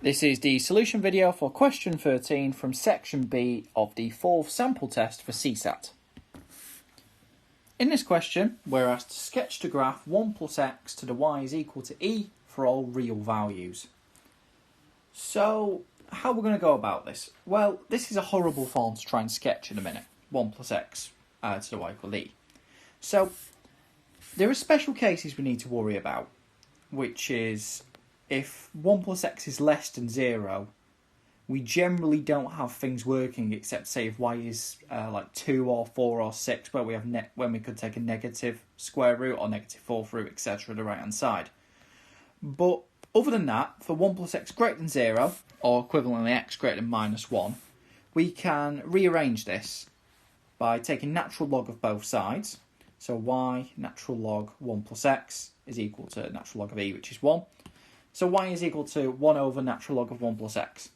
This is the solution video for question 13 from section B of the 4th sample test for CSAT. In this question, we're asked to sketch the graph 1 plus x to the y is equal to e for all real values. So, how we're going to go about this? Well, this is a horrible form to try and sketch in a minute. 1 plus x to the y equal e. So, there are special cases we need to worry about, which is if 1 plus x is less than 0, we generally don't have things working except say if y is like 2 or 4 or 6, where we have when we could take a negative square root or negative fourth root, etc. to the right hand side. But other than that, for 1 plus x greater than 0, or equivalently x greater than minus 1, we can rearrange this by taking natural log of both sides. So y natural log 1 plus x is equal to natural log of e, which is 1. So y is equal to 1 over natural log of 1 plus x.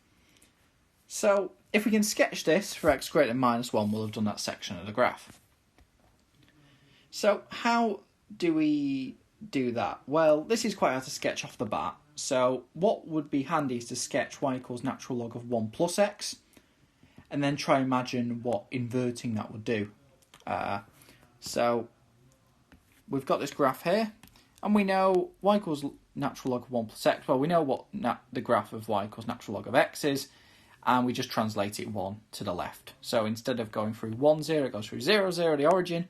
So if we can sketch this for x greater than minus 1, we'll have done that section of the graph. So how do we do that? Well, this is quite hard to sketch off the bat. So what would be handy is to sketch y equals natural log of 1 plus x, and then try and imagine what inverting that would do. So we've got this graph here, and we know y equals natural log of 1 plus x. Well, we know what the graph of y equals natural log of x is, and we just translate it 1 to the left. So instead of going through 1, 0, it goes through 0, 0, the origin,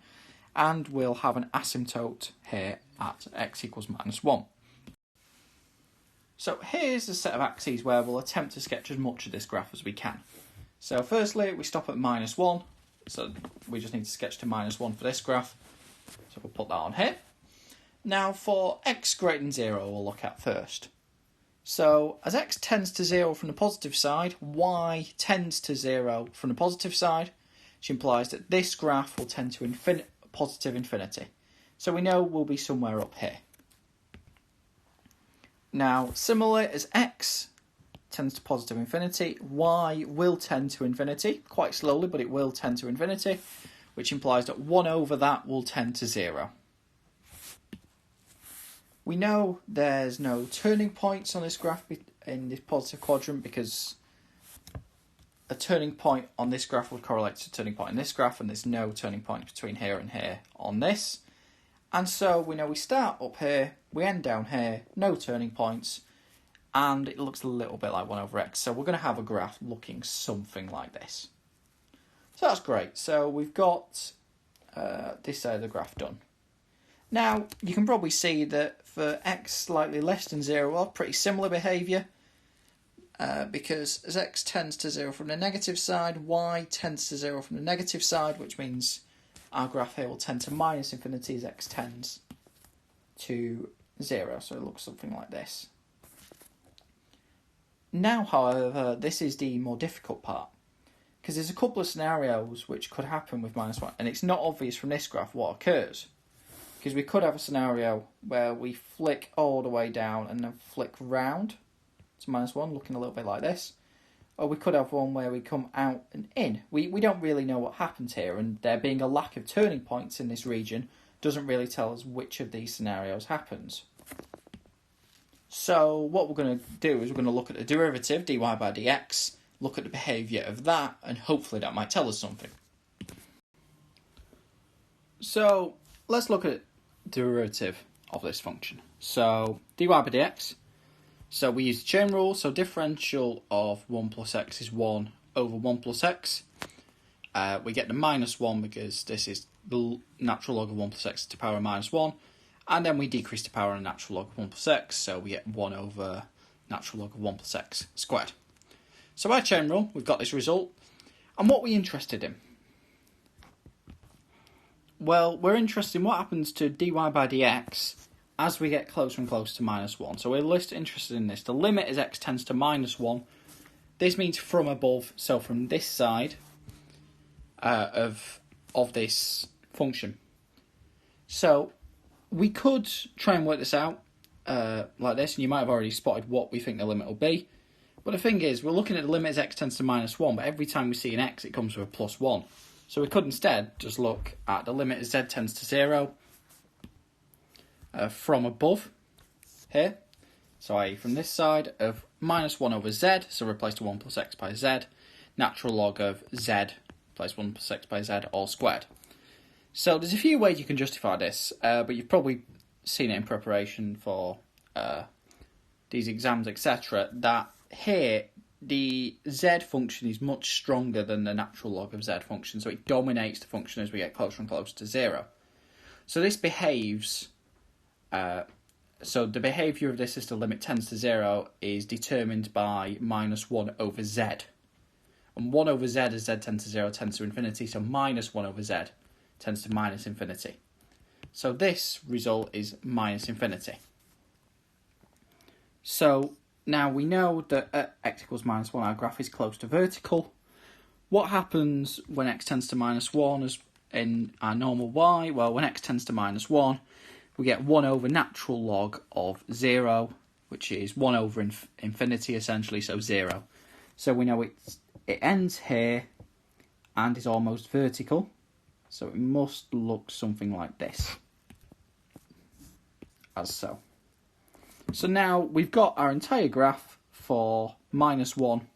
and we'll have an asymptote here at x equals minus 1. So here's a set of axes where we'll attempt to sketch as much of this graph as we can. So firstly, we stop at minus 1, so we just need to sketch to minus 1 for this graph. So we'll put that on here. Now for x greater than 0 we'll look at first. So as x tends to 0 from the positive side, y tends to 0 from the positive side, which implies that this graph will tend to positive infinity. So we know we'll be somewhere up here. Now similarly, as x tends to positive infinity, y will tend to infinity, quite slowly, but it will tend to infinity, which implies that 1 over that will tend to 0. We know there's no turning points on this graph in this positive quadrant, because a turning point on this graph would correlate to a turning point in this graph, and there's no turning point between here and here on this. And so we know we start up here, we end down here, no turning points, and it looks a little bit like 1 over x. So we're going to have a graph looking something like this. So that's great. So we've got this side of the graph done. Now, you can probably see that for x slightly less than 0, well, pretty similar behaviour, because as x tends to 0 from the negative side, y tends to 0 from the negative side, which means our graph here will tend to minus infinity as x tends to 0, so it looks something like this. Now, however, this is the more difficult part, because there's a couple of scenarios which could happen with minus 1, and it's not obvious from this graph what occurs. Because we could have a scenario where we flick all the way down and then flick round to minus 1, looking a little bit like this. Or we could have one where we come out and in. We don't really know what happens here, and there being a lack of turning points in this region doesn't really tell us which of these scenarios happens. So what we're going to do is we're going to look at the derivative, dy by dx, look at the behaviour of that, and hopefully that might tell us something. So let's look at derivative of this function. So dy by dx, so we use the chain rule, so differential of 1 plus x is 1 over 1 plus x. We get the minus 1 because this is the natural log of 1 plus x to the power of minus 1, and then we decrease the power of natural log of 1 plus x, so we get 1 over natural log of 1 plus x squared. So by chain rule, we've got this result, and what are we interested in? Well, we're interested in what happens to dy by dx as we get closer and closer to minus 1. So we're interested in this. The limit as x tends to minus 1. This means from above, so from this side of this function. So we could try and work this out like this, and you might have already spotted what we think the limit will be. But the thing is, we're looking at the limit as x tends to minus 1, but every time we see an x, it comes with a plus 1. So we could instead just look at the limit as z tends to 0 from above here. So i.e. from this side of minus 1 over z, so replace the 1 plus x by z, natural log of z, replace 1 plus x by z, all squared. So there's a few ways you can justify this, but you've probably seen it in preparation for these exams, etc., that here the z function is much stronger than the natural log of z function, so it dominates the function as we get closer and closer to 0. So this behaves, so the behaviour of this as the limit tends to 0 is determined by minus 1 over z. And 1 over z as z tends to 0 tends to infinity, so minus 1 over z tends to minus infinity. So this result is minus infinity. So now we know that at x equals minus 1 our graph is close to vertical. What happens when x tends to minus 1 as in our normal y? Well, when x tends to minus 1, we get 1 over natural log of 0, which is 1 over infinity essentially, so 0. So we know it ends here and is almost vertical. So it must look something like this, as so. So now we've got our entire graph for minus 1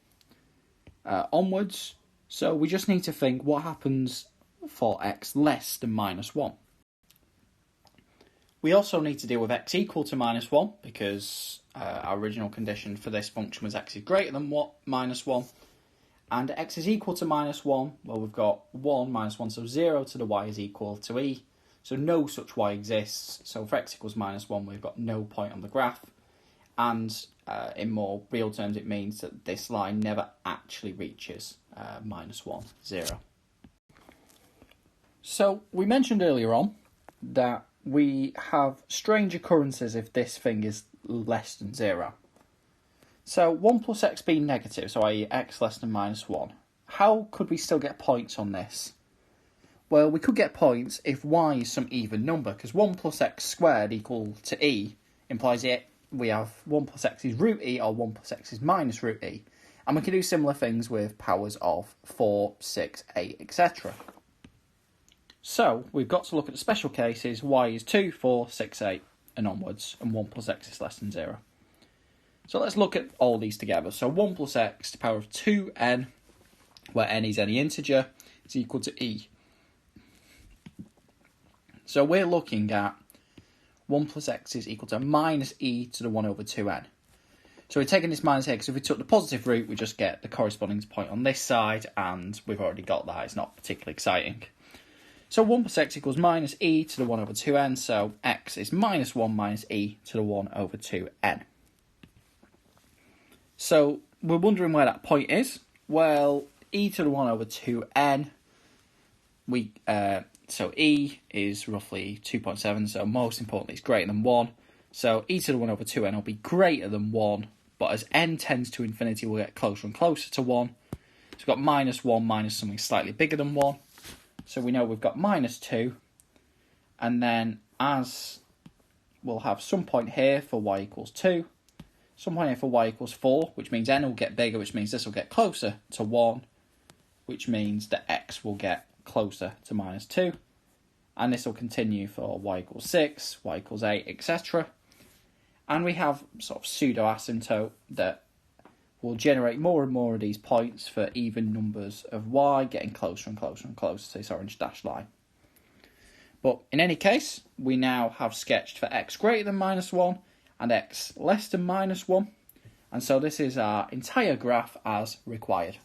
onwards. So we just need to think what happens for x less than minus 1. We also need to deal with x equal to minus 1 because our original condition for this function was x is greater than minus 1. And x is equal to minus 1, well, we've got 1 minus 1, so 0 to the y is equal to e. So no such y exists. So for x equals minus 1, we've got no point on the graph. And in more real terms, it means that this line never actually reaches minus 1, 0. So we mentioned earlier on that we have strange occurrences if this thing is less than 0. So 1 plus x being negative, so i.e. x less than minus 1, how could we still get points on this? Well, we could get points if y is some even number, because 1 plus x squared equal to e implies we have 1 plus x is root e or 1 plus x is minus root e. And we can do similar things with powers of 4, 6, 8, etc. So we've got to look at the special cases, y is 2, 4, 6, 8 and onwards, and 1 plus x is less than 0. So let's look at all these together. So 1 plus x to the power of 2n, where n is any integer, is equal to e. So we're looking at 1 plus x is equal to minus e to the 1 over 2n. So we're taking this minus here, because if we took the positive root, we just get the corresponding point on this side, and we've already got that. It's not particularly exciting. So 1 plus x equals minus e to the 1 over 2n, so x is minus 1 minus e to the 1 over 2n. So we're wondering where that point is. Well, e to the 1 over 2n, so e is roughly 2.7, so most importantly it's greater than 1. So e to the 1 over 2n will be greater than 1, but as n tends to infinity, we'll get closer and closer to 1. So we've got minus 1 minus something slightly bigger than 1. So we know we've got minus 2. And then as we'll have some point here for y equals 2, some point here for y equals 4, which means n will get bigger, which means this will get closer to 1, which means that x will get closer to minus 2. And this will continue for y equals 6, y equals 8, etc. And we have sort of pseudo-asymptote that will generate more and more of these points for even numbers of y, getting closer and closer and closer to this orange dashed line. But in any case, we now have sketched for x greater than minus 1 and x less than minus 1. And so this is our entire graph as required.